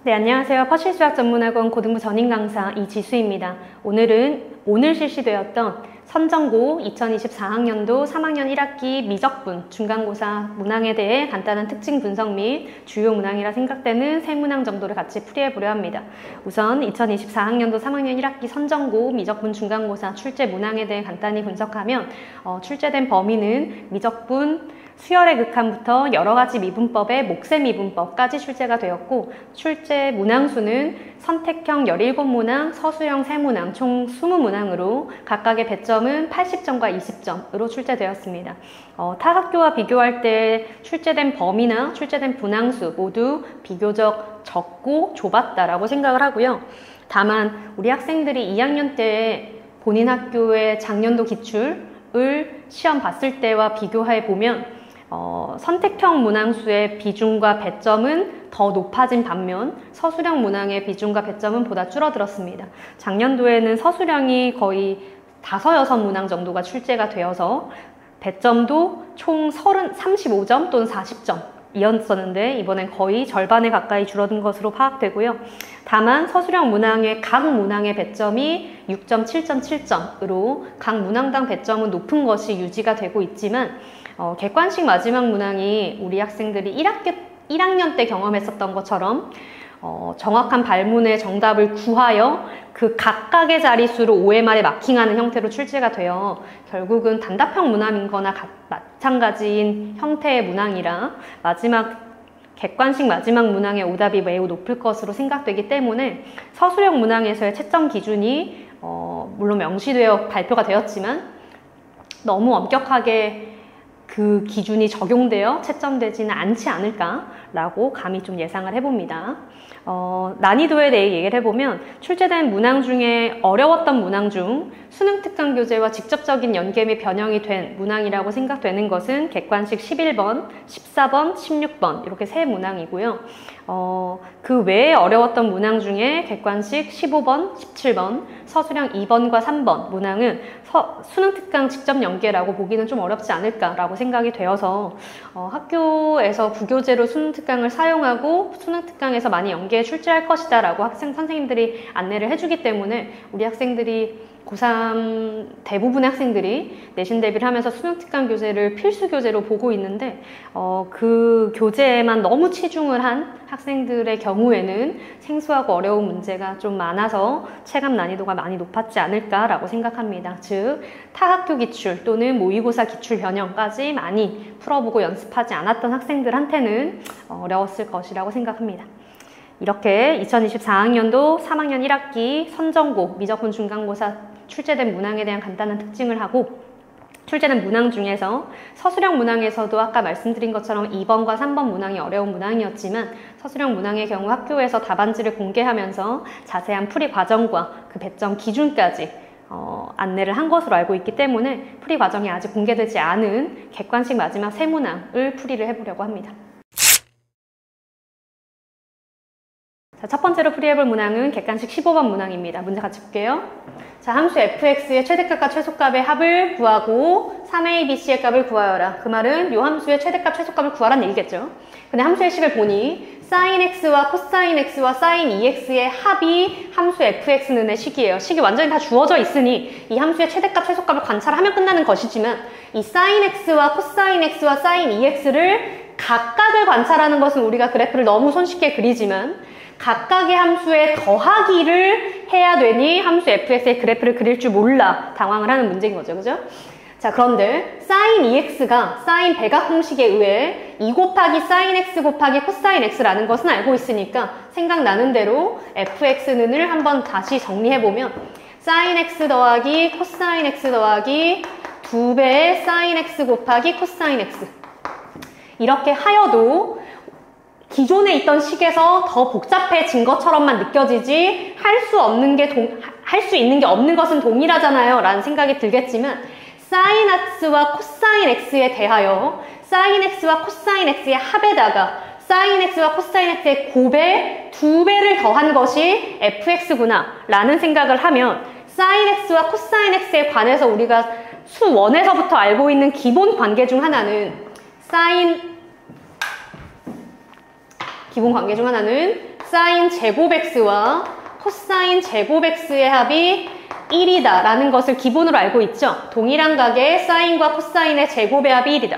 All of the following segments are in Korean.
네, 안녕하세요. 퍼실수학전문학원 고등부 전임 강사 이지수입니다. 오늘 실시되었던 선정고 2024학년도 3학년 1학기 미적분 중간고사 문항에 대해 간단한 특징 분석 및 주요 문항이라 생각되는 세 문항 정도를 같이 풀이해보려 합니다. 우선 2024학년도 3학년 1학기 선정고 미적분 중간고사 출제 문항에 대해 간단히 분석하면 출제된 범위는 미적분 수열의 극한부터 여러가지 미분법의 몫의 미분법까지 출제가 되었고, 출제 문항수는 선택형 17문항, 서술형 3문항, 총 20문항으로 각각의 배점은 80점과 20점으로 출제되었습니다. 타 학교와 비교할 때 출제된 범위나 출제된 문항수 모두 비교적 적고 좁았다라고 생각을 하고요. 다만 우리 학생들이 2학년 때 본인 학교의 작년도 기출을 시험 봤을 때와 비교해 보면 선택형 문항수의 비중과 배점은 더 높아진 반면 서술형 문항의 비중과 배점은 보다 줄어들었습니다. 작년도에는 서술형이 거의 5, 6문항 정도가 출제가 되어서 배점도 총 35점 또는 40점 이었었는데 이번엔 거의 절반에 가까이 줄어든 것으로 파악되고요. 다만 서술형 문항의 각 문항의 배점이 6점, 7점, 7점으로 각 문항당 배점은 높은 것이 유지가 되고 있지만 객관식 마지막 문항이 우리 학생들이 1학년 때 경험했었던 것처럼 정확한 발문의 정답을 구하여 그 각각의 자릿수로 OMR에 마킹하는 형태로 출제가 되어 결국은 단답형 문항인 거나 마찬가지인 형태의 문항이라 객관식 마지막 문항의 오답이 매우 높을 것으로 생각되기 때문에 서술형 문항에서의 채점 기준이 물론 명시되어 발표가 되었지만 너무 엄격하게 그 기준이 적용되어 채점되지는 않지 않을까라고 감히 좀 예상을 해봅니다. 난이도에 대해 얘기를 해보면 출제된 문항 중에 어려웠던 문항 중 수능 특강 교재와 직접적인 연계 및 변형이 된 문항이라고 생각되는 것은 객관식 11번, 14번, 16번 이렇게 세 문항이고요. 그 외에 어려웠던 문항 중에 객관식 15번, 17번, 서술형 2번과 3번 문항은 수능 특강 직접 연계라고 보기는 좀 어렵지 않을까라고 생각이 되어서 학교에서 부교재로 수능 특강을 사용하고 수능 특강에서 많이 연계해 출제할 것이다 라고 선생님들이 안내를 해주기 때문에 우리 학생들이 고3 대부분의 학생들이 내신 대비를 하면서 수능 특강 교재를 필수 교재로 보고 있는데 그 교재에만 너무 치중을 한 학생들의 경우에는 생소하고 어려운 문제가 좀 많아서 체감 난이도가 많이 높았지 않을까라고 생각합니다. 즉 타학교 기출 또는 모의고사 기출 변형까지 많이 풀어보고 연습하지 않았던 학생들한테는 어려웠을 것이라고 생각합니다. 이렇게 2024학년도 3학년 1학기 선정고 미적분 중간고사 출제된 문항에 대한 간단한 특징을 하고, 출제된 문항 중에서 서술형 문항에서도 아까 말씀드린 것처럼 2번과 3번 문항이 어려운 문항이었지만 서술형 문항의 경우 학교에서 답안지를 공개하면서 자세한 풀이 과정과 그 배점 기준까지 안내를 한 것으로 알고 있기 때문에 풀이 과정이 아직 공개되지 않은 객관식 마지막 세 문항을 풀이를 해보려고 합니다. 자, 첫 번째로 풀이해볼 문항은 객관식 15번 문항입니다. 문제 같이 볼게요. 자, 함수 fx의 최대값과 최소값의 합을 구하고 3abc의 값을 구하여라. 그 말은 이 함수의 최대값, 최소값을 구하라는 얘기겠죠. 근데 함수의 식을 보니 sin x와 cosine x와 sin 2x의 합이 함수 fx는의 식이에요. 식이 완전히 다 주어져 있으니 이 함수의 최대값, 최소값을 관찰하면 끝나는 것이지만 이 sin x와 cosine x와 sin 2x를 각각을 관찰하는 것은 우리가 그래프를 너무 손쉽게 그리지만 각각의 함수의 더하기를 해야 되니 함수 fx의 그래프를 그릴 줄 몰라 당황을 하는 문제인 거죠. 그죠? 자, 그런데 sin 2x가 sin 배각 공식에 의해 2 곱하기 sin x 곱하기 cosine x라는 것은 알고 있으니까 생각나는 대로 fx는을 한번 다시 정리해보면 sin x 더하기 cosine x 더하기 2배의 sin x 곱하기 cosine x 이렇게 하여도 기존에 있던 식에서 더 복잡해진 것처럼만 느껴지지 할 수 있는 게 없는 것은 동일하잖아요 라는 생각이 들겠지만 sin x와 cosine x에 대하여 sin x와 cosine x의 합에다가 sin x와 cosine x의 곱의 2배를 더한 것이 fx구나 라는 생각을 하면 sin x와 cosine x에 관해서 우리가 수 1에서부터 알고 있는 기본 관계 중 하나는 사인 제곱 x와 코사인 제곱 x의 합이 1이다 라는 것을 기본으로 알고 있죠. 동일한 각의 사인과 코사인의 제곱의 합이 1이다.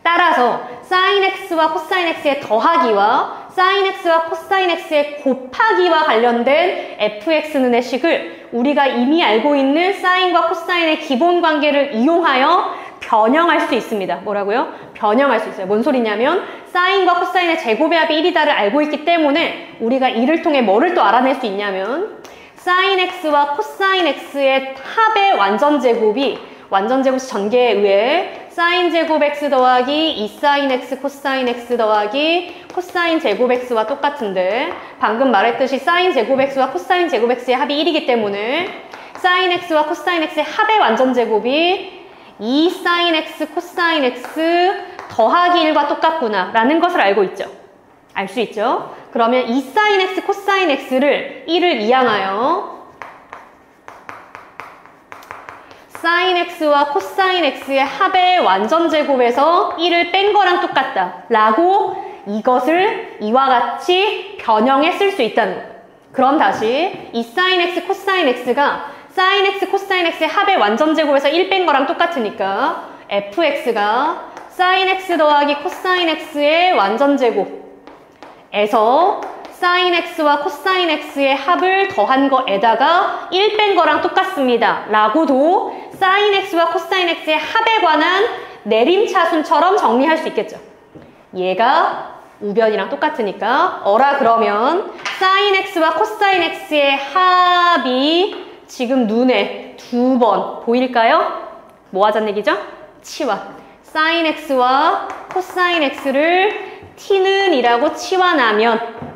따라서 사인 x와 코사인 x의 더하기와 사인 x와 코사인 x의 곱하기와 관련된 fx는의 식을 우리가 이미 알고 있는 사인과 코사인의 기본 관계를 이용하여 변형할 수 있습니다. 뭐라고요? 변형할 수 있어요. 뭔 소리냐면 사인과 코사인의 제곱의 합이 1이다를 알고 있기 때문에 우리가 이를 통해 뭐를 또 알아낼 수 있냐면 사인 x와 코사인 x의 합의 완전제곱이 완전제곱 전개에 의해 사인 제곱 x 더하기 2사인 x 코사인 x 더하기 코사인 제곱 x와 똑같은데 방금 말했듯이 사인 제곱 x와 코사인 제곱 x의 합이 1이기 때문에 사인 x와 코사인 x의 합의 완전제곱이 2사인 x 코사인 x 더하기 1과 똑같구나 라는 것을 알고 있죠. 알 수 있죠. 그러면 2사인 x 코사인 x를 1을 이항하여 사인 x와 코사인 x의 합의 완전제곱에서 1을 뺀 거랑 똑같다 라고 이것을 이와 같이 변형해 쓸 수 있다는 거예요. 그럼 다시 이 사인 x 코사인 x가 사인 x 코사인 x의 합의 완전제곱에서 1 뺀 거랑 똑같으니까 fx가 사인 x 더하기 코사인 x의 완전제곱에서 사인 x와 코사인 x의 합을 더한 거에다가 1 뺀 거랑 똑같습니다 라고도 사인 x와 코사인 x의 합에 관한 내림차순처럼 정리할 수 있겠죠. 얘가 우변이랑 똑같으니까 어라 그러면 사인 x와 코사인 x의 합이 지금 눈에 2번 보일까요? 뭐 하자는 얘기죠? 치환. 사인 x와 코사인 x를 t는 이라고 치환하면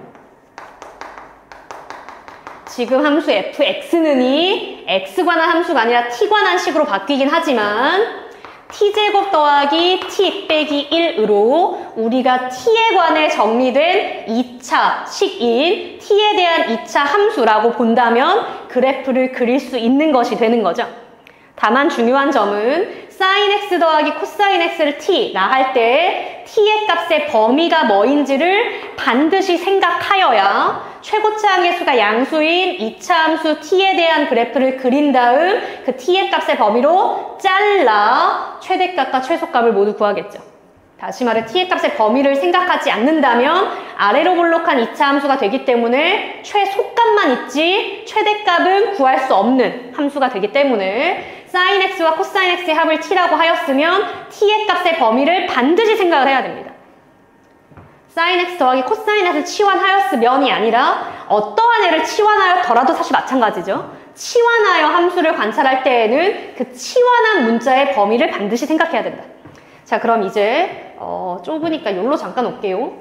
지금 함수 fx는이 x 관한 함수가 아니라 t 관한 식으로 바뀌긴 하지만 t제곱 더하기 t 빼기 1으로 우리가 t에 관해 정리된 2차 식인 t에 대한 2차 함수라고 본다면 그래프를 그릴 수 있는 것이 되는 거죠. 다만 중요한 점은 사인 x 더하기 코사인 x를 t라 할 때 t의 값의 범위가 뭐인지를 반드시 생각하여야 최고차항의 수가 양수인 2차 함수 t에 대한 그래프를 그린 다음 그 t의 값의 범위로 잘라 최대값과 최소값을 모두 구하겠죠. 다시 말해 t의 값의 범위를 생각하지 않는다면 아래로 볼록한 2차 함수가 되기 때문에 최소값만 있지 최대값은 구할 수 없는 함수가 되기 때문에 사인 x와 코사인 x의 합을 t라고 하였으면 t의 값의 범위를 반드시 생각을 해야 됩니다. 사인 x 더하기 코사인 x를 치환하였으면이 아니라 어떠한 애를 치환하였더라도 사실 마찬가지죠. 치환하여 함수를 관찰할 때에는 그 치환한 문자의 범위를 반드시 생각해야 된다. 자, 그럼 이제 좁으니까 여기로 잠깐 올게요.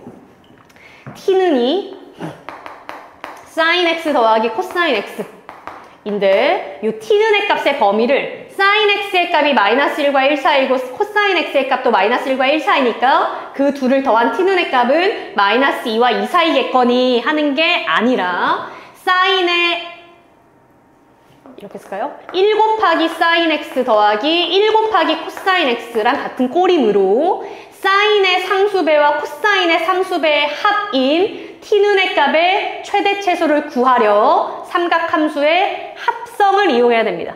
t는 이 사인 x 더하기 코사인 x인데 이 t는 의 값의 범위를 사인 x의 값이 마이너스 1과 1 사이고 코사인 x의 값도 마이너스 1과 1 사이니까 그 둘을 더한 t는 의 값은 마이너스 2와 2 사이겠거니 하는 게 아니라 사인의 이렇게 쓸까요? 1 곱하기 사인 x 더하기 1 곱하기 코사인 x랑 같은 꼴이므로 사인의 상수배와 코사인의 상수배의 합인 t는 의 값의 최대 최소를 구하려 삼각함수의 합성을 이용해야 됩니다.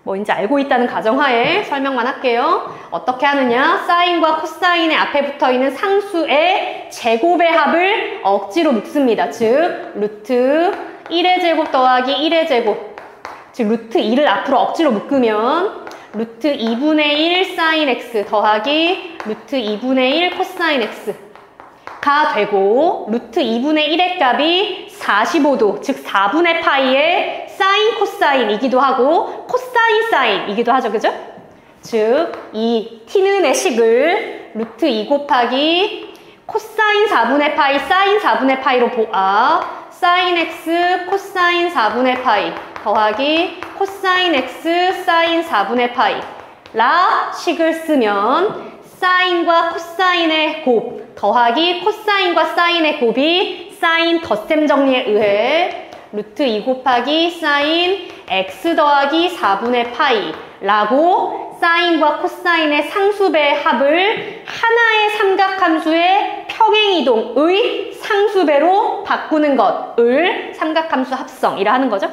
뭐인지 알고 있다는 가정하에 설명만 할게요. 어떻게 하느냐? 사인과 코사인의 앞에 붙어있는 상수의 제곱의 합을 억지로 묶습니다. 즉 루트 1의 제곱 더하기 1의 제곱, 즉 루트 2를 앞으로 억지로 묶으면 루트 2분의 1 사인 x 더하기 루트 2분의 1 코사인 x가 되고 루트 2분의 1의 값이 45도, 즉 4분의 파이의 사인 코사인이기도 하고 코사인 사인이기도 하죠. 그죠? 즉 이 t는 의 식을 루트 2 곱하기 코사인 4분의 파이 사인 4분의 파이로 보아 사인 x 코사인 4분의 파이 더하기 코사인 x 사인 4분의 파이 라 식을 쓰면 사인과 코사인의 곱 더하기 코사인과 사인의 곱이 사인 덧셈 정리에 의해 루트 2 곱하기 사인 x 더하기 4분의 파이 라고 사인과 코사인의 상수배의 합을 하나의 삼각함수의 평행 이동의 상수배로 바꾸는 것을 삼각함수 합성이라 하는 거죠.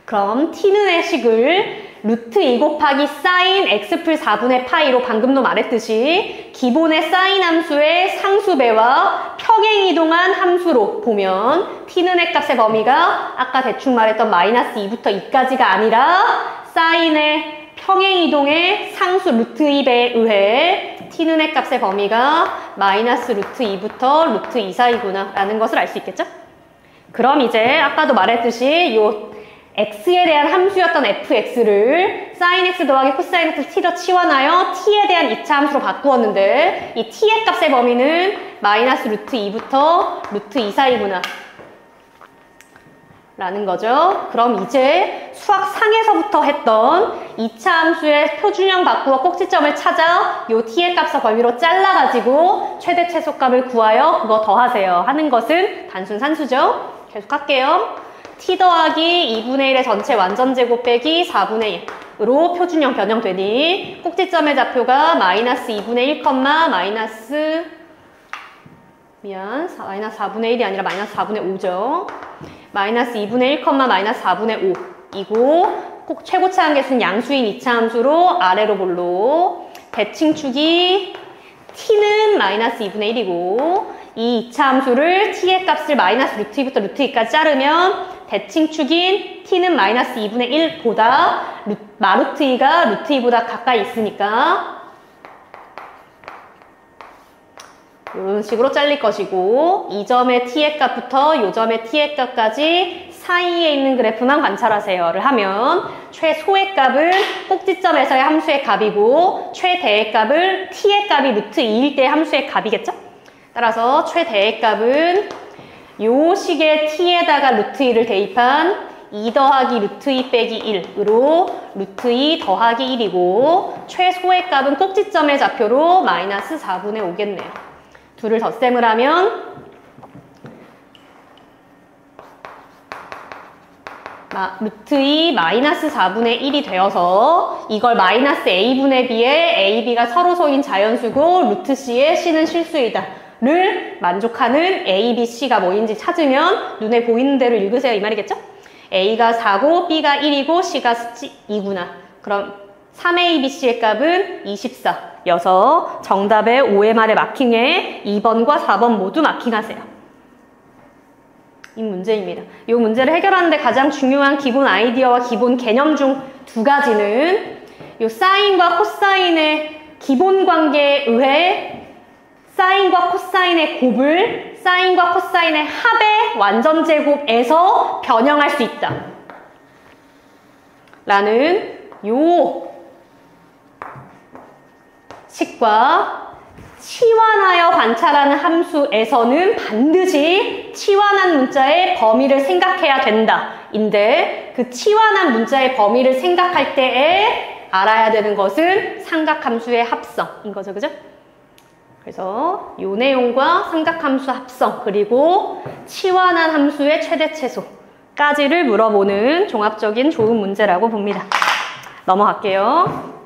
그럼 t는의 식을 루트 2 곱하기 사인 x 풀 4분의 파이로 방금도 말했듯이 기본의 사인 함수의 상수배와 평행 이동한 함수로 보면 t는의 값의 범위가 아까 대충 말했던 마이너스 2부터 2까지가 아니라 사인의 평행 이동의 상수 루트 2배에 의해 t는의 값의 범위가 마이너스 루트 2부터 루트 2 사이구나 라는 것을 알 수 있겠죠? 그럼 이제 아까도 말했듯이 요 x에 대한 함수였던 fx를 sin x 더하기 코사인 x t로 치환하여 t에 대한 2차 함수로 바꾸었는데 이 t의 값의 범위는 마이너스 루트 2부터 루트 2 사이구나 라는 거죠. 그럼 이제 수학상에서부터 했던 2차 함수의 표준형 바꾸어 꼭지점을 찾아 요 t의 값의 범위로 잘라가지고 최대 최소값을 구하여 그거 더하세요 하는 것은 단순 산수죠. 계속 할게요. t 더하기 2분의 1의 전체 완전제곱 빼기 4분의 1으로 표준형 변형되니 꼭지점의 좌표가 마이너스 2분의 1, 마이너스 4분의 1이 아니라 마이너스 4분의 5죠. 마이너스 2분의 1, 마이너스 4분의 5이고 꼭 최고차 한계수는 양수인 2차 함수로 아래로 볼로 대칭축이 t는 마이너스 2분의 1이고 이 2차 함수를 t의 값을 마이너스 루트 2부터 루트 2까지 자르면 대칭축인 t는 마이너스 2분의 1보다 마루트 2가 루트 2보다 가까이 있으니까 이런 식으로 잘릴 것이고 이 점의 t의 값부터 이 점의 t의 값까지 사이에 있는 그래프만 관찰하세요를 하면 최소의 값은 꼭지점에서의 함수의 값이고 최대의 값은 t의 값이 루트 2일 때 함수의 값이겠죠? 따라서 최대의 값은 요 식의 t에다가 루트 2를 대입한 2 더하기 루트 2 빼기 1으로 루트 2 더하기 1이고 최소의 값은 꼭지점의 좌표로 마이너스 4분의 5겠네요. 둘을 덧셈을 하면 루트 2 마이너스 4분의 1이 되어서 이걸 마이너스 a분의 b에 a, b가 서로소인 자연수고 루트 c에 c는 실수이다 를 만족하는 a, b, c가 뭐인지 찾으면 눈에 보이는 대로 읽으세요 이 말이겠죠? a가 4고 b가 1이고 c가 2구나. 그럼 3a, b, c의 값은 24여서 정답의 OMR의 마킹에 2번과 4번 모두 마킹하세요. 이 문제입니다. 이 문제를 해결하는데 가장 중요한 기본 아이디어와 기본 개념 중 두 가지는 이 사인과 코사인의 기본 관계에 의해 사인과 코사인의 곱을 사인과 코사인의 합의 완전제곱에서 변형할 수 있다. 라는 요 식과 치환하여 관찰하는 함수에서는 반드시 치환한 문자의 범위를 생각해야 된다. 인데 그 치환한 문자의 범위를 생각할 때에 알아야 되는 것은 삼각함수의 합성인 거죠. 그죠? 그래서 요 내용과 삼각함수 합성 그리고 치환한 함수의 최대 최소까지를 물어보는 종합적인 좋은 문제라고 봅니다. 넘어갈게요.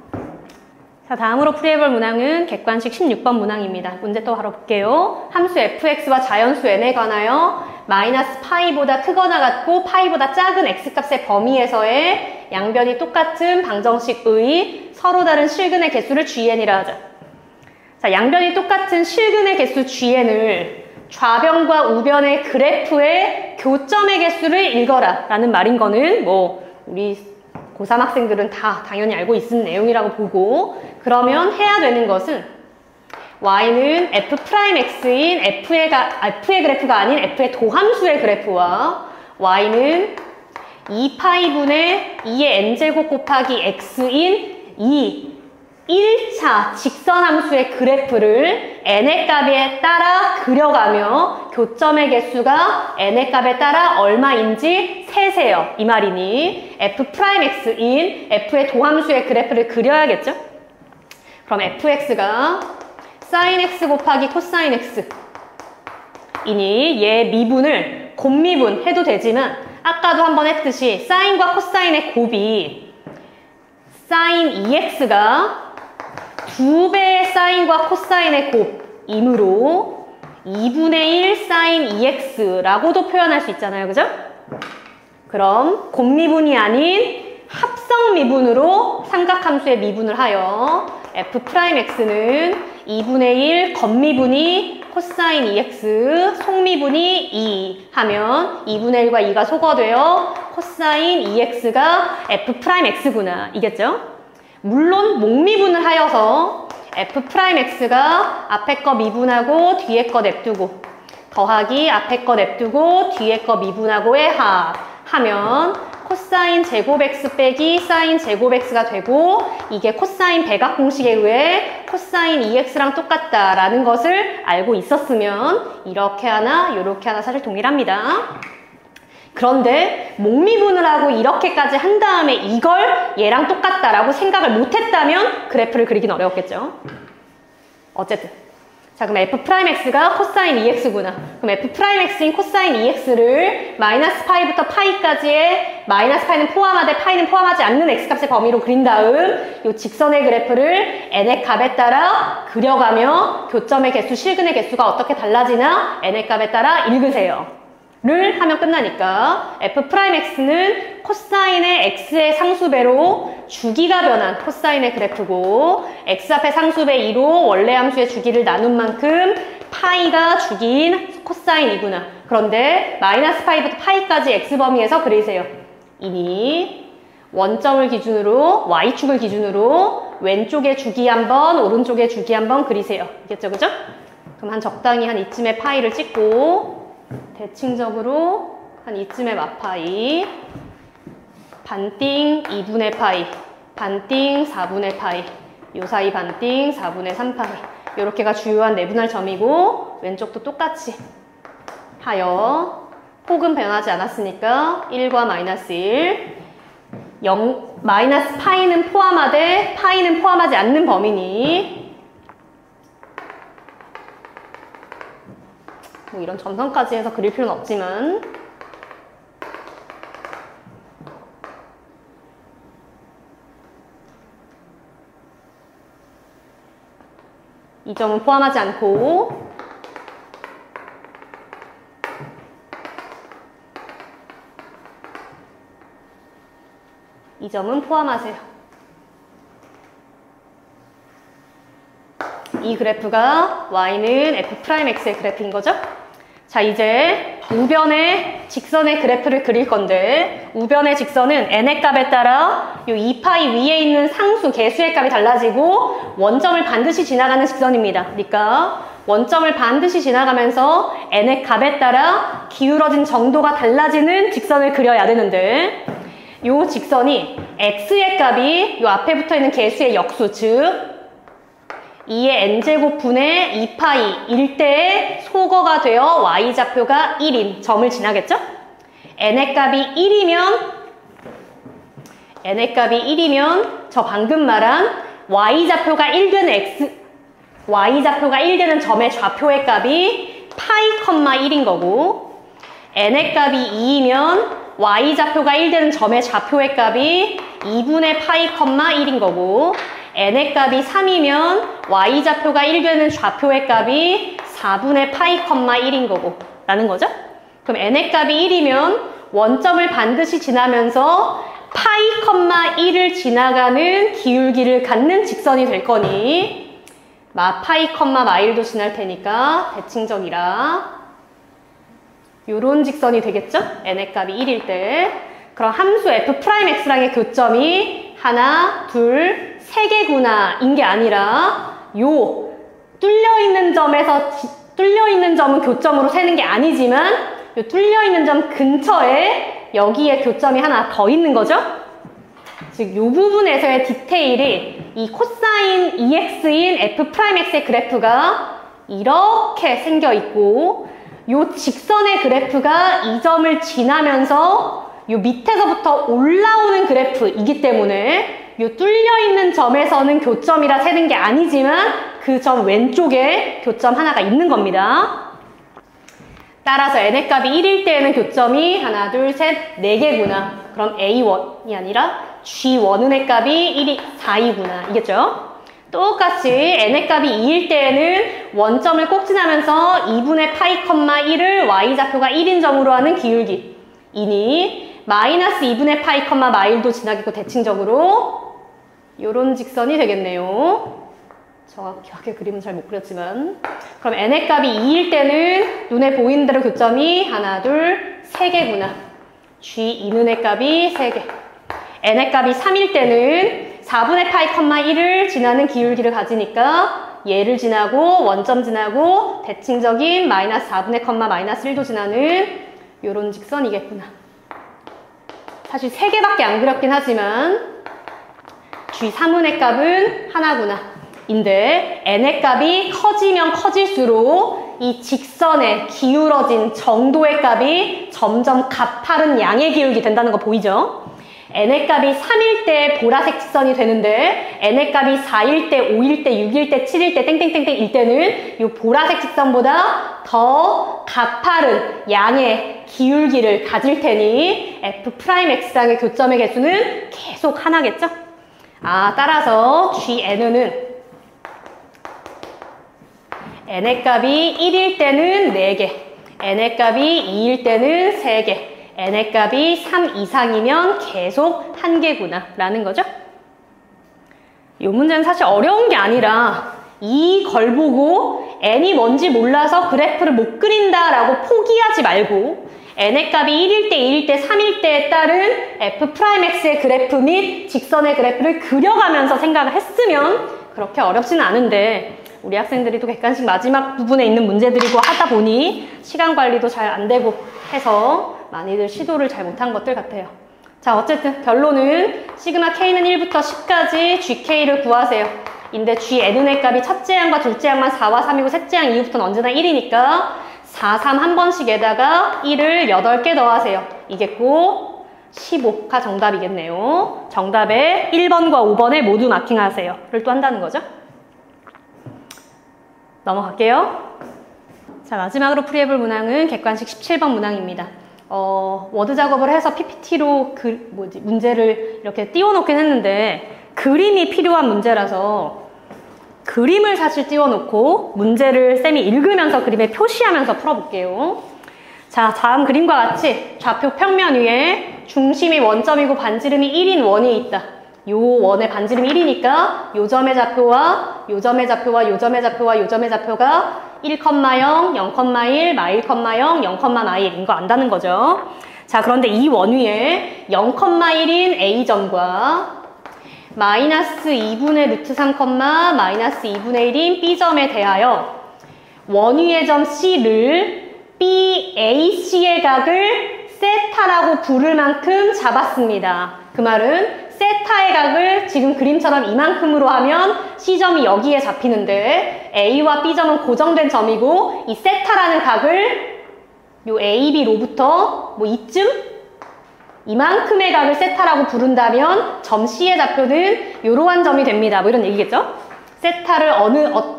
자, 다음으로 풀이해볼 문항은 객관식 16번 문항입니다. 문제 또 바로 볼게요. 함수 fx와 자연수 n에 관하여 마이너스 파이보다 크거나 같고 파이보다 작은 x값의 범위에서의 양변이 똑같은 방정식의 서로 다른 실근의 개수를 gn이라 하자. 자, 양변이 똑같은 실근의 개수 gn을 좌변과 우변의 그래프의 교점의 개수를 읽어라 라는 말인 거는 뭐 우리 고3 학생들은 다 당연히 알고 있는 내용이라고 보고 그러면 해야 되는 것은 y는 f'x인 f의 그래프가 아닌 f의 도함수의 그래프와 y는 2파이분의 2의 n제곱 곱하기 x인 1차 직선함수의 그래프를 n의 값에 따라 그려가며 교점의 개수가 n의 값에 따라 얼마인지 세세요. 이 말이니 f'x인 f의 도함수의 그래프를 그려야겠죠? 그럼 fx가 sin x 곱하기 코사인 x 이니 얘 미분을 곱미분 해도 되지만 아까도 한번 했듯이 사인과 코사인의 곱이 sin 2x가 2배의 사인과 코사인의 곱이므로 2분의 1 사인 2x라고도 표현할 수 있잖아요. 그죠? 그럼 곱미분이 아닌 합성 미분으로 삼각함수의 미분을 하여 f'x는 2분의 1 겉미분이 코사인 2x, 속미분이 2 하면 2분의 1과 2가 소거되어 코사인 2x가 f'x구나. 이겠죠? 물론 목미분을 하여서 f'x가 앞에 거 미분하고 뒤에 거 냅두고 더하기 앞에 거 냅두고 뒤에 거 미분하고의 하면 코사인 제곱 x 빼기 사인 제곱 x가 되고 이게 코사인 배각 공식에 의해 코사인 2x랑 똑같다라는 것을 알고 있었으면 이렇게 하나 이렇게 하나 사실 동일합니다. 그런데 목미분을 하고 이렇게까지 한 다음에 이걸 얘랑 똑같다라고 생각을 못했다면 그래프를 그리긴 어려웠겠죠. 어쨌든 자, 그럼 f'x가 코사인 2x구나. 그럼 f'x인 코사인 2x를 마이너스 파이부터 파이까지의 마이너스 파이는 포함하되 파이는 포함하지 않는 x값의 범위로 그린 다음 이 직선의 그래프를 n의 값에 따라 그려가며 교점의 개수, 실근의 개수가 어떻게 달라지나 n의 값에 따라 읽으세요. 를 하면 끝나니까 f'x는 코사인의 x의 상수배로 주기가 변한 코사인의 그래프고 x 앞에 상수배 2로 원래 함수의 주기를 나눈 만큼 파이가 주기인 코사인이구나. 그런데 마이너스 파이부터 파이까지 x범위에서 그리세요. 이니 원점을 기준으로 y축을 기준으로 왼쪽에 주기 한번 오른쪽에 주기 한번 그리세요. 알겠죠? 그죠? 그럼 한 적당히 한 이쯤에 파이를 찍고 대칭적으로 한 이쯤에 마파이 반띵 2분의 파이 반띵 4분의 파이 요 사이 반띵 4분의 3파이 요렇게가 주요한 내분할 점이고 왼쪽도 똑같이 하여 폭은 변하지 않았으니까 1과 마이너스 1 마이너스 파이는 포함하되 파이는 포함하지 않는 범위니 뭐 이런 점선까지 해서 그릴 필요는 없지만 이 점은 포함하지 않고 이 점은 포함하세요. 이 그래프가 y는 f'x의 그래프인 거죠? 자, 이제 우변의 직선의 그래프를 그릴 건데 우변의 직선은 n의 값에 따라 요 2파이 위에 있는 상수 개수의 값이 달라지고 원점을 반드시 지나가는 직선입니다. 그러니까 원점을 반드시 지나가면서 n의 값에 따라 기울어진 정도가 달라지는 직선을 그려야 되는데 요 직선이 x의 값이 요 앞에 붙어있는 개수의 역수 즉 2의 n제곱분의 2파이일 때에 소거가 되어 y좌표가 1인 점을 지나겠죠? n의 값이 1이면 저 방금 말한 y좌표가 1되는 y좌표가 1되는 점의 좌표의 값이 파이, 1인 거고 n의 값이 2이면 y좌표가 1되는 점의 좌표의 값이 2분의 파이, 1인 거고 n의 값이 3이면 y좌표가 1되는 좌표의 값이 4분의 파이, 1인 거고 라는 거죠? 그럼 n의 값이 1이면 원점을 반드시 지나면서 파이, 1을 지나가는 기울기를 갖는 직선이 될 거니 파이, 마일도 지날 테니까 대칭적이라 요런 직선이 되겠죠? n의 값이 1일 때 그럼 함수 f'x랑의 교점이 하나, 둘, 3개구나 인 게 아니라 요 뚫려있는 점은 교점으로 세는 게 아니지만 요 뚫려있는 점 근처에 여기에 교점이 하나 더 있는 거죠? 즉 요 부분에서의 디테일이 이 코사인 2x인 f'x의 그래프가 이렇게 생겨 있고 요 직선의 그래프가 이 점을 지나면서 요 밑에서부터 올라오는 그래프이기 때문에 요 뚫려있는 점에서는 교점이라 세는 게 아니지만 그 점 왼쪽에 교점 하나가 있는 겁니다. 따라서 n의 값이 1일 때에는 교점이 하나, 둘, 셋, 4개구나. 그럼 A1이 아니라 G1은의 값이 4이구나. 이겠죠? 똑같이 n의 값이 2일 때에는 원점을 꼭 지나면서 2분의 파이, 1을 y좌표가 1인 점으로 하는 기울기 이니 마이너스 2분의 파이, 마일도 지나겠고 대칭적으로 요런 직선이 되겠네요. 정확하게 그림은 잘 못 그렸지만 그럼 n의 값이 2일 때는 눈에 보이는 대로 교점이 하나, 둘, 3개구나. g2는의 값이 3개. n의 값이 3일 때는 4분의 파이, 1을 지나는 기울기를 가지니까 얘를 지나고 원점 지나고 대칭적인 마이너스 4분의 마이너스 1도 지나는 요런 직선이겠구나. 사실 3개밖에 안 그렸긴 하지만 g3은의 값은 하나구나. 인데 n의 값이 커지면 커질수록 이 직선의 기울어진 정도의 값이 점점 가파른 양의 기울기 된다는 거 보이죠? n의 값이 3일 때 보라색 직선이 되는데 n의 값이 4일 때, 5일 때, 6일 때, 7일 때, 땡땡땡땡일 때는 이 보라색 직선보다 더 가파른 양의 기울기를 가질 테니 f'x랑의 교점의 개수는 계속 하나겠죠? 따라서 GN은 n의 값이 1일 때는 4개, n의 값이 2일 때는 3개, n의 값이 3 이상이면 계속 1개구나 라는 거죠. 이 문제는 사실 어려운 게 아니라 이 걸 보고 n이 뭔지 몰라서 그래프를 못 그린다 라고 포기하지 말고 n의 값이 1일 때, 2일 때, 3일 때에 따른 f'x의 그래프 및 직선의 그래프를 그려가면서 생각을 했으면 그렇게 어렵지는 않은데 우리 학생들이 또 객관식 마지막 부분에 있는 문제들이고 하다 보니 시간 관리도 잘 안 되고 해서 많이들 시도를 잘 못한 것들 같아요. 자, 어쨌든 결론은 시그마 K는 1부터 10까지 GK를 구하세요. 인데 GN의 값이 첫째 양과 둘째 양만 4와 3이고 셋째 양 이후부터는 언제나 1이니까 4, 3 한 번씩에다가 1을 8개 더하세요. 이겠고 15가 정답이겠네요. 정답에 1번과 5번에 모두 마킹하세요를 또 한다는 거죠. 넘어갈게요. 자, 마지막으로 풀이해볼 문항은 객관식 17번 문항입니다. 워드 작업을 해서 PPT로 문제를 이렇게 띄워놓긴 했는데 그림이 필요한 문제라서 그림을 사실 띄워놓고 문제를 쌤이 읽으면서 그림에 표시하면서 풀어볼게요. 자, 다음 그림과 같이 좌표 평면 위에 중심이 원점이고 반지름이 1인 원이 있다. 요 원의 반지름이 1이니까 요 점의 좌표와 요 점의 좌표와 요 점의 좌표와 요 점의 좌표가 1,0, 0,1, 마일, 0, 0, 마일인 거 안다는 거죠. 자, 그런데 이 원 위에 0,1인 A점과 마이너스 2분의 루트 3, 마이너스 2분의 1인 B점에 대하여 원 위의 점 C를 BAC의 각을 세타라고 부를 만큼 잡았습니다. 그 말은 세타의 각을 지금 그림처럼 이만큼으로 하면 C점이 여기에 잡히는데 A와 B점은 고정된 점이고 이 세타라는 각을 요 AB로부터 뭐 이쯤? 이만큼의 각을 세타라고 부른다면 점 C의 좌표는 이러한 점이 됩니다. 뭐 이런 얘기겠죠? 세타를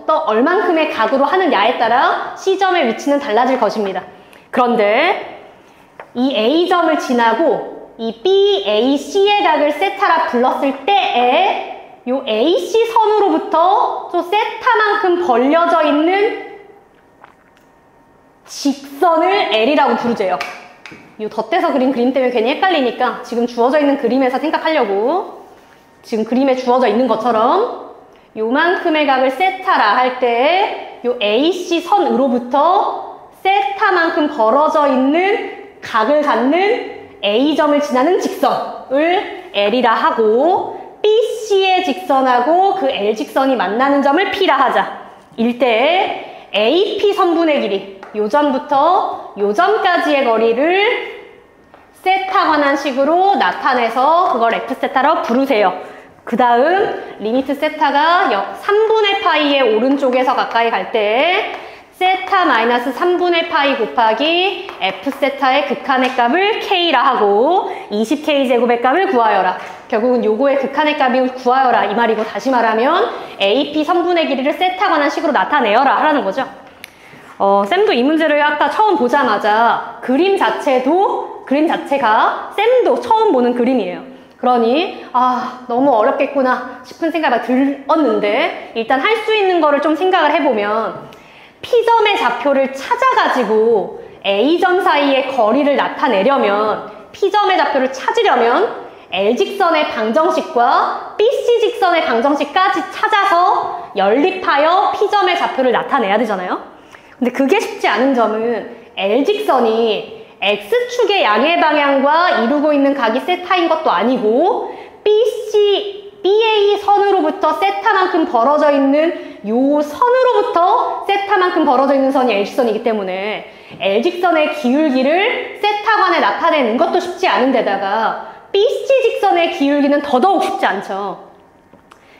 얼만큼의 각으로 하느냐에 따라 C점의 위치는 달라질 것입니다. 그런데 이 A점을 지나고 이 BAC의 각을 세타라 불렀을 때에 요 AC 선으로부터 또 세타만큼 벌려져 있는 직선을 L이라고 부르재요. 요 덧대서 그린 그림 때문에 괜히 헷갈리니까 지금 주어져 있는 그림에서 생각하려고 지금 그림에 주어져 있는 것처럼 요만큼의 각을 세타라 할 때 요 AC 선으로부터 세타만큼 벌어져 있는 각을 갖는 A점을 지나는 직선을 L이라 하고 BC의 직선하고 그 L직선이 만나는 점을 P라 하자. 일때 AP 선분의 길이 요 점부터 요 점까지의 거리를 세타 관한식으로 나타내서 그걸 F세타라고 부르세요. 그 다음 리미트 세타가 3분의 파이의 오른쪽에서 가까이 갈 때 세타 마이너스 3분의 파이 곱하기 F세타의 극한의 값을 K라 하고 20K 제곱의 값을 구하여라. 결국은 요거의 극한의 값을 구하여라 이 말이고 다시 말하면 AP 선분의 길이를 세타 관한식으로 나타내어라 하라는 거죠. 쌤도 이 문제를 아까 처음 보자마자 그림 자체가 쌤도 처음 보는 그림이에요. 그러니 너무 어렵겠구나 싶은 생각이 들었는데 일단 할 수 있는 거를 좀 생각을 해보면 P점의 좌표를 찾아가지고 A점 사이의 거리를 나타내려면 P점의 좌표를 찾으려면 L직선의 방정식과 BC 직선의 방정식까지 찾아서 연립하여 P점의 좌표를 나타내야 되잖아요. 근데 그게 쉽지 않은 점은 L직선이 X축의 양의 방향과 이루고 있는 각이 세타인 것도 아니고 BA 선으로부터 세타만큼 벌어져 있는 요 선으로부터 세타만큼 벌어져 있는 선이 L직선이기 때문에 L직선의 기울기를 세타관에 나타내는 것도 쉽지 않은 데다가 BC 직선의 기울기는 더더욱 쉽지 않죠.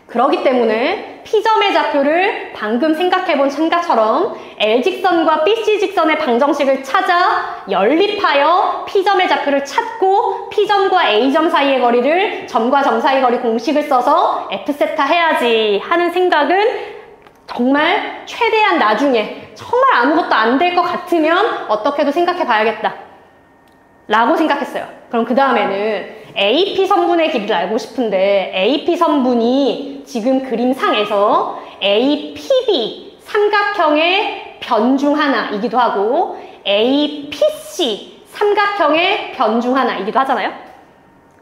그렇기 때문에 P점의 좌표를 방금 생각해본 생각처럼 L직선과 BC 직선의 방정식을 찾아 연립하여 P점의 좌표를 찾고 P점과 A점 사이의 거리를 점과 점 사이 거리 공식을 써서 F세타 해야지 하는 생각은 정말 최대한 나중에 정말 아무것도 안 될 것 같으면 어떻게도 생각해 봐야겠다 라고 생각했어요. 그럼 그 다음에는 AP 선분의 길이를 알고 싶은데 AP 선분이 지금 그림상에서 APB 삼각형의 변 중 하나이기도 하고 APC 삼각형의 변 중 하나이기도 하잖아요.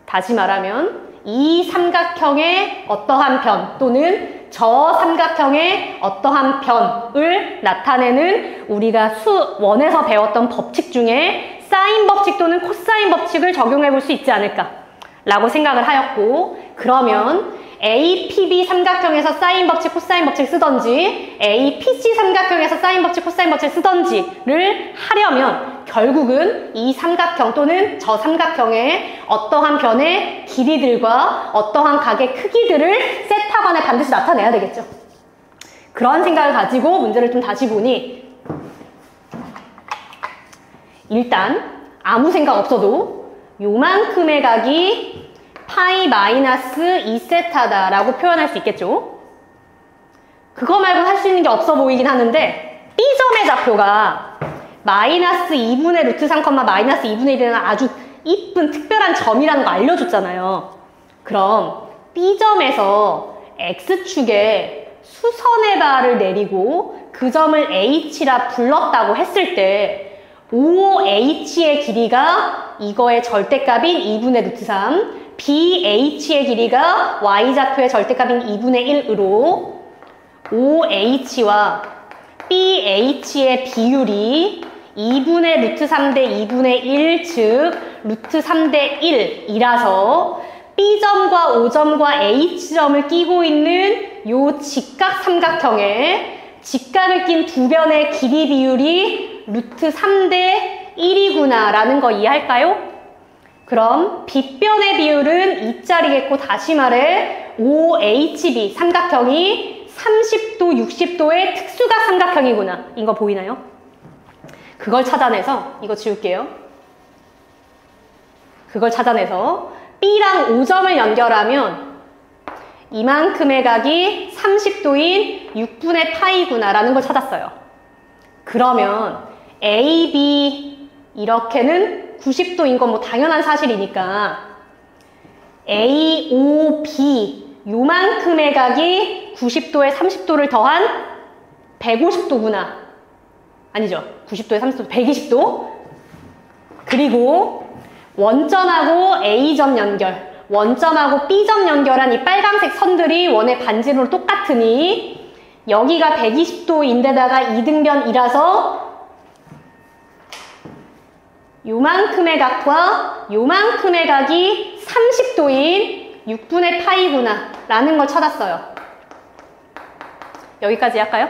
다시 말하면 이 삼각형의 어떠한 변 또는 저 삼각형의 어떠한 변을 나타내는 우리가 수원에서 배웠던 법칙 중에 사인 법칙 또는 코사인 법칙을 적용해 볼 수 있지 않을까 라고 생각을 하였고, 그러면 APB 삼각형에서 사인 법칙, 코사인 법칙 쓰던지 APC 삼각형에서 사인 법칙, 코사인 법칙 쓰던지를 하려면 결국은 이 삼각형 또는 저 삼각형의 어떠한 변의 길이들과 어떠한 각의 크기들을 세타관에 반드시 나타내야 되겠죠. 그런 생각을 가지고 문제를 좀 다시 보니 일단 아무 생각 없어도 요만큼의 각이 파이 마이너스 2세타다 라고 표현할 수 있겠죠. 그거 말고는 할 수 있는 게 없어 보이긴 하는데 B점의 좌표가 마이너스 2분의 루트 3, 마이너스 2분의 1이라는 아주 이쁜 특별한 점이라는 거 알려줬잖아요. 그럼 B점에서 X축에 수선의 발을 내리고 그 점을 H라 불렀다고 했을 때 OH의 길이가 이거의 절대값인 2분의 루트 3, BH의 길이가 Y좌표의 절대값인 2분의 1으로 OH와 BH의 비율이 2분의 루트 3 대 2분의 1, 즉 루트 3 대 1이라서 B점과 O점과 H점을 끼고 있는 요 직각 삼각형에 직각을 낀 두 변의 길이 비율이 루트 3 대 1이구나 라는 거 이해할까요? 그럼 빗변의 비율은 2짜리겠고 다시 말해 OHB 삼각형이 30도, 60도의 특수각 삼각형이구나. 이거 보이나요? 그걸 찾아내서 이거 지울게요. 그걸 찾아내서 B랑 O점을 연결하면 이만큼의 각이 30도인 6분의 파이구나 라는 걸 찾았어요. 그러면 AB 이렇게는 90도인 건 뭐 당연한 사실이니까 AOB 요만큼의 각이 90도에 30도를 더한 150도구나. 아니죠. 90도에 30도, 120도. 그리고 원점하고 A점 연결, 원점하고 B점 연결한 이 빨간색 선들이 원의 반지름으로 똑같으니 여기가 120도인데다가 이등변이라서 요만큼의 각과 요만큼의 각이 30도인 6분의 파이구나 라는 걸 찾았어요. 여기까지 할까요?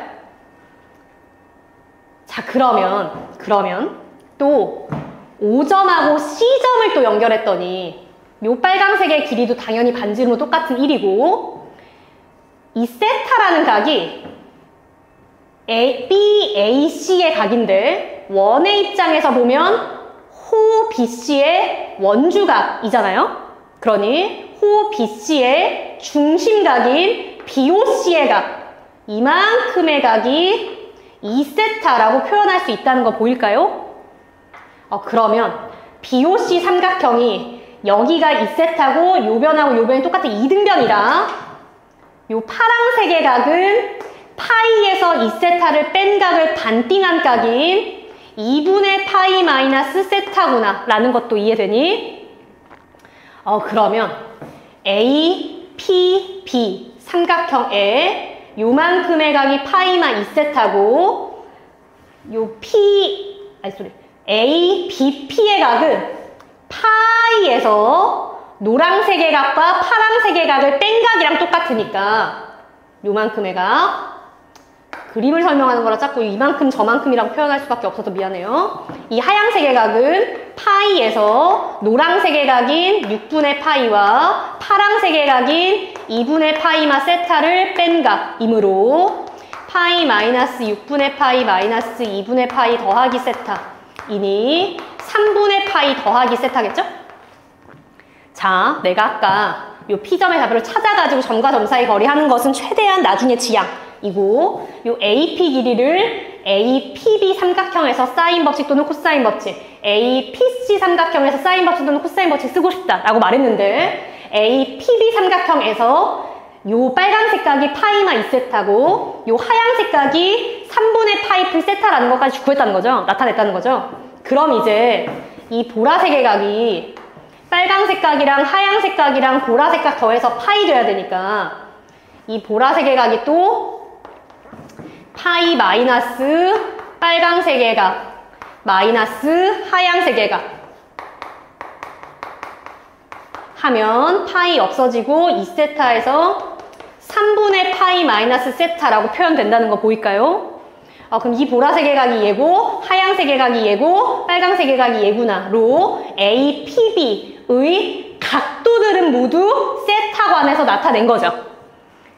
자, 그러면 또 O점하고 C점을 또 연결했더니 요 빨간색의 길이도 당연히 반지름으로 똑같은 1이고 이 세타라는 각이 BAC의 각인데 원의 입장에서 보면 호 BC의 원주각이잖아요. 그러니 호 BC의 중심각인 BOC의 각, 이만큼의 각이 2세타라고 표현할 수 있다는 거 보일까요? 그러면 BOC 삼각형이 여기가 2세타고 요 변하고 요 변이 똑같은 2등변이라 요 파랑색의 각은 파이에서 2세타를 뺀 각을 반띵한 각인 2분의 파이 마이너스 세타구나 라는 것도 이해되니? 그러면 A, P, B 삼각형에 요만큼의 각이 파이마 2세타고 요 A, B, P의 각은 파이에서 노란색의 각과 파란색의 각을 뺀 각이랑 똑같으니까 요만큼의 각 그림을 설명하는 거라 자꾸 이만큼 저만큼이라고 표현할 수밖에 없어서 미안해요. 이 하얀색의 각은 파이에서 노란색의 각인 6분의 파이와 파란색의 각인 2분의 파이마 세타를 뺀 각이므로 파이 마이너스 6분의 파이 마이너스 2분의 파이 더하기 세타이니 3분의 파이 더하기 세타겠죠? 자, 내가 아까 요 P점의 좌표를 찾아가지고 점과 점 사이 거리 하는 것은 최대한 나중에 지향이고 요 AP 길이를 APB 삼각형에서 사인 법칙 또는 코사인 법칙 APC 삼각형에서 사인 법칙 또는 코사인 법칙 쓰고 싶다라고 말했는데 APB 삼각형에서 요 빨간색 각이 파이마 2세타고 요 하얀색 각이 3분의 파이 풀 세타라는 것까지 구했다는 거죠. 나타냈다는 거죠. 그럼 이제 이 보라색의 각이 빨간색 각이랑 하얀색 각이랑 보라색 각 더해서 파이 돼야 되니까 이 보라색의 각이 또 파이 마이너스 빨간색의 각 마이너스 하얀색의 각 하면 파이 없어지고 2세타에서 3분의 파이 마이너스 세타라고 표현된다는 거 보일까요? 그럼 이 보라색의 각이 얘고 하얀색의 각이 얘고 빨간색의 각이 얘구나로 A, P, B의 각도들은 모두 세타관에서 나타낸 거죠.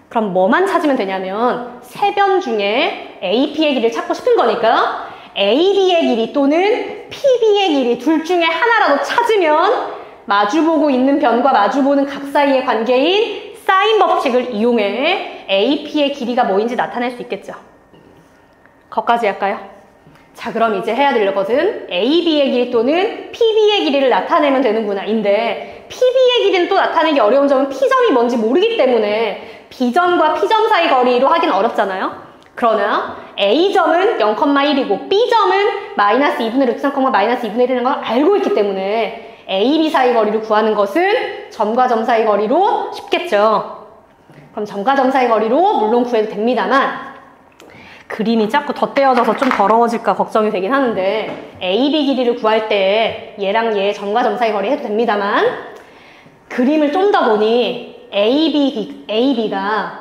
그럼 뭐만 찾으면 되냐면 세 변 중에 A, P의 길이를 찾고 싶은 거니까 A, B의 길이 또는 P, B의 길이 둘 중에 하나라도 찾으면 마주보고 있는 변과 마주보는 각 사이의 관계인 사인 법칙을 이용해 A, P의 길이가 뭐인지 나타낼 수 있겠죠. 거기까지 할까요? 자, 그럼 이제 해야 될 것은 A, B의 길이 또는 P, B의 길이를 나타내면 되는구나 인데 P, B의 길이는 또 나타내기 어려운 점은 P점이 뭔지 모르기 때문에 B점과 P점 사이 거리로 하기는 어렵잖아요. 그러나 A점은 0,1이고 B점은 마이너스 2분의 루트 3, 마이너스 2분의 1이라는 걸 알고 있기 때문에 A, B 사이 거리를 구하는 것은 점과 점 사이 거리로 쉽겠죠. 그럼 점과 점 사이 거리로 물론 구해도 됩니다만 그림이 자꾸 덧대어져서 좀 더러워질까 걱정이 되긴 하는데 A, B 길이를 구할 때 얘랑 얘 점과 점 사이 거리 해도 됩니다만 그림을 좀 더 보니 A, B가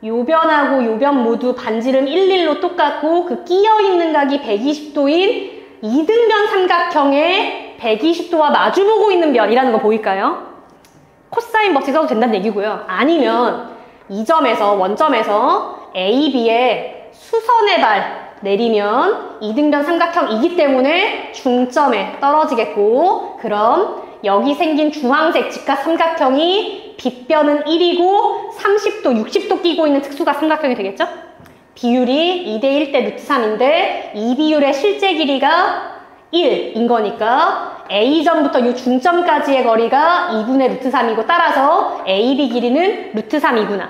요변하고 요변 모두 반지름 1, 1로 똑같고 그 끼어있는 각이 120도인 2등변 삼각형에 120도와 마주보고 있는 변이라는 거 보일까요? 코사인 법칙 써도 된다는 얘기고요. 아니면 이 점에서 원점에서 A, B의 수선의 발 내리면 2등변 삼각형이기 때문에 중점에 떨어지겠고 그럼 여기 생긴 주황색 직각 삼각형이 빗변은 1이고 30도, 60도 끼고 있는 특수각 삼각형이 되겠죠? 비율이 2대1 대 루트 3인데 이 비율의 실제 길이가 1인 거니까 A점부터 이 중점까지의 거리가 2분의 루트 3이고 따라서 AB 길이는 루트 3이구나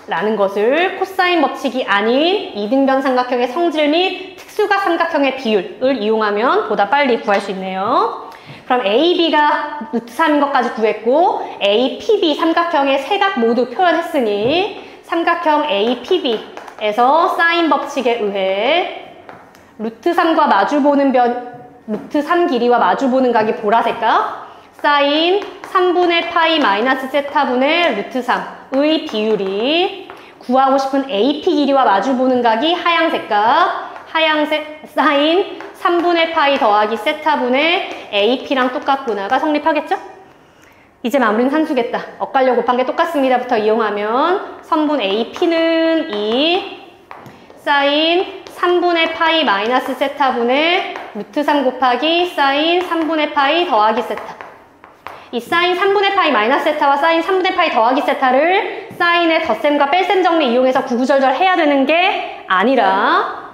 라는 것을 코사인 법칙이 아닌 2등변 삼각형의 성질 및 특수각 삼각형의 비율을 이용하면 보다 빨리 구할 수 있네요. 그럼 AB가 루트 3인 것까지 구했고 APB 삼각형의 세 각 모두 표현했으니 삼각형 APB에서 사인 법칙에 의해 루트 3과 마주보는 루트 3 길이와 마주보는 각이 보라색 각 사인 3분의 파이 마이너스 세타분의 루트 3의 비율이 구하고 싶은 AP 길이와 마주보는 각이 하얀색 각 하얀색 사인 3분의 파이 더하기 세타분의 AP랑 똑같구나가 성립하겠죠? 이제 마무리는 산수겠다. 엇갈려 곱한 게 똑같습니다부터 이용하면 선분 AP는 2 사인 3분의 파이 마이너스 세타분의 루트 3 곱하기 사인 3분의 파이 더하기 세타 이 사인 3분의 파이 마이너스 세타와 사인 3분의 파이 더하기 세타를 사인의 덧셈과 뺄셈 정리 이용해서 구구절절 해야 되는 게 아니라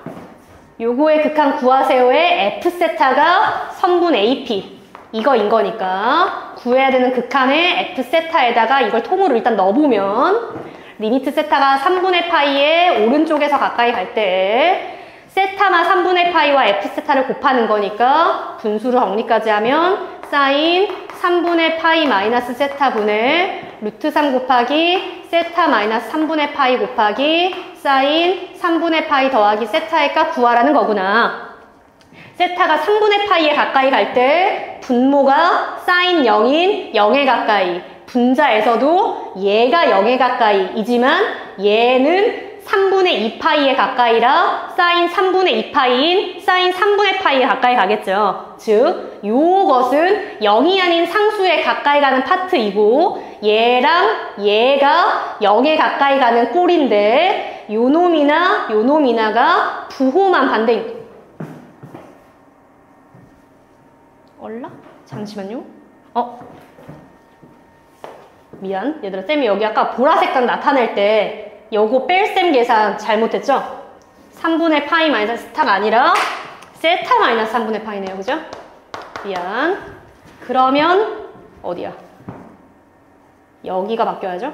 요거의 극한 구하세요의 F세타가 선분 AP 이거인 거니까 구해야 되는 극한의 F세타에다가 이걸 통으로 일단 넣어보면 리미트 세타가 3분의 파이의 오른쪽에서 가까이 갈 때 세타나 3분의 파이와 F세타를 곱하는 거니까 분수를 정리까지 하면 사인 3분의 파이 마이너스 세타 분의 루트 3 곱하기 세타 마이너스 3분의 파이 곱하기 사인 3분의 파이 더하기 세타의 값 구하라는 거구나. 세타가 3분의 파이에 가까이 갈 때 분모가 사인 0인 0에 가까이, 분자에서도 얘가 0에 가까이이지만 얘는 3분의 2파이에 가까이라 사인 3분의 2파이인 사인 3분의 파이에 가까이 가겠죠. 즉 요것은 0이 아닌 상수에 가까이 가는 파트이고 얘랑 얘가 0에 가까이 가는 꼴인데 요놈이나 요놈이나가 부호만 반대인 거예요. 얼라? 잠시만요. 미안. 얘들아, 쌤이 여기 아까 보라색 각 나타낼 때 요거 뺄셈 계산 잘못했죠? 3분의 파이 마이너스 세타가 아니라 세타 마이너스 3분의 파이네요. 그죠? 미안. 그러면 어디야? 여기가 바뀌어야죠?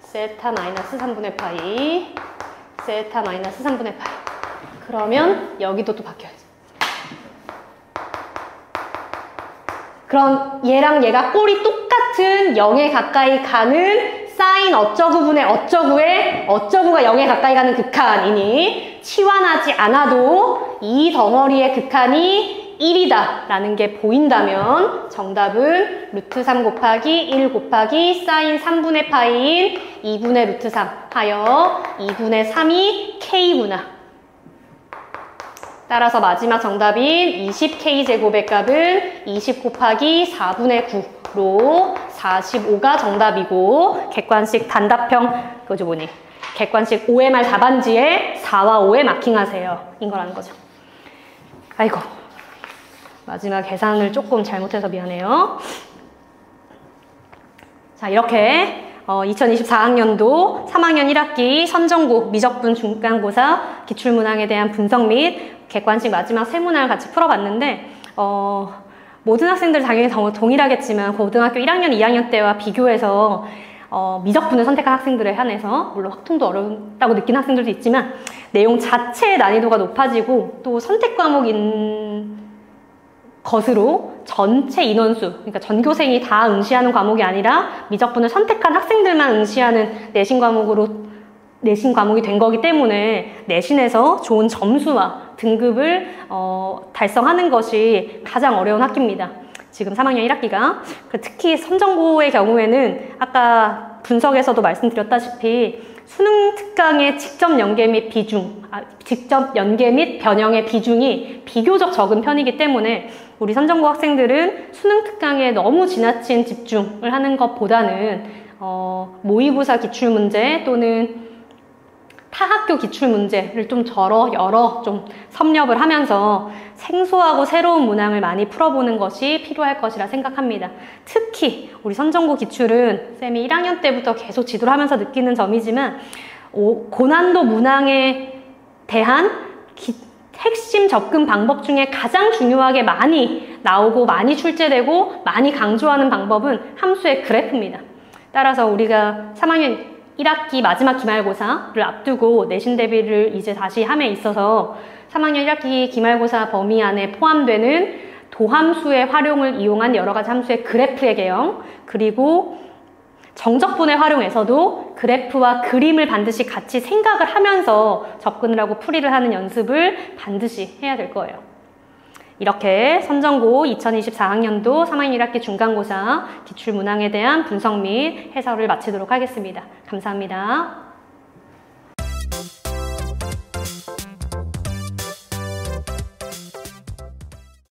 세타 마이너스 3분의 파이 세타 마이너스 3분의 파이 그러면 여기도 또 바뀌어야죠. 그럼 얘랑 얘가 꼴이 똑같은 0에 가까이 가는 사인 어쩌구분의 어쩌구의 어쩌구가 0에 가까이 가는 극한이니 치환하지 않아도 이 덩어리의 극한이 1이다 라는 게 보인다면 정답은 루트 3 곱하기 1 곱하기 사인 3분의 파이인 2분의 루트 3 하여 2분의 3이 K구나. 따라서 마지막 정답인 20K제곱의 값은 20 곱하기 4분의 9로 45가 정답이고 객관식 단답형 그거죠 뭐니 객관식 OMR 답안지에 4와 5에 마킹하세요 인 거라는 거죠. 아이고 마지막 계산을 조금 잘못해서 미안해요. 자 이렇게 2024학년도 3학년 1학기 선정고 미적분 중간고사 기출문항에 대한 분석 및 객관식 마지막 세 문항을 같이 풀어봤는데 모든 학생들 당연히 동일하겠지만 고등학교 1학년, 2학년 때와 비교해서 미적분을 선택한 학생들에 한해서 물론 확통도 어렵다고 느낀 학생들도 있지만 내용 자체의 난이도가 높아지고 또 선택 과목인 것으로 전체 인원수, 그러니까 전교생이 다 응시하는 과목이 아니라 미적분을 선택한 학생들만 응시하는 내신 과목이 된 거기 때문에 내신에서 좋은 점수와 등급을 달성하는 것이 가장 어려운 학기입니다. 지금 3학년 1학기가. 특히 선정고의 경우에는 아까 분석에서도 말씀드렸다시피 수능 특강의 직접 연계 및 변형의 비중이 비교적 적은 편이기 때문에 우리 선정고 학생들은 수능 특강에 너무 지나친 집중을 하는 것보다는 모의고사 기출문제 또는 타학교 기출문제를 좀 여러 좀 섭렵을 하면서 생소하고 새로운 문항을 많이 풀어보는 것이 필요할 것이라 생각합니다. 특히 우리 선정고 기출은 쌤이 1학년 때부터 계속 지도를 하면서 느끼는 점이지만 고난도 문항에 대한 핵심 접근 방법 중에 가장 중요하게 많이 나오고 많이 출제되고 많이 강조하는 방법은 함수의 그래프입니다. 따라서 우리가 3학년 1학기 마지막 기말고사를 앞두고 내신 대비를 이제 다시 함에 있어서 3학년 1학기 기말고사 범위 안에 포함되는 도함수의 활용을 이용한 여러 가지 함수의 그래프의 개형 그리고 정적분의 활용에서도 그래프와 그림을 반드시 같이 생각을 하면서 접근을 하고 풀이를 하는 연습을 반드시 해야 될 거예요. 이렇게 선정고 2024학년도 3학년 1학기 중간고사 기출문항에 대한 분석 및 해설을 마치도록 하겠습니다. 감사합니다.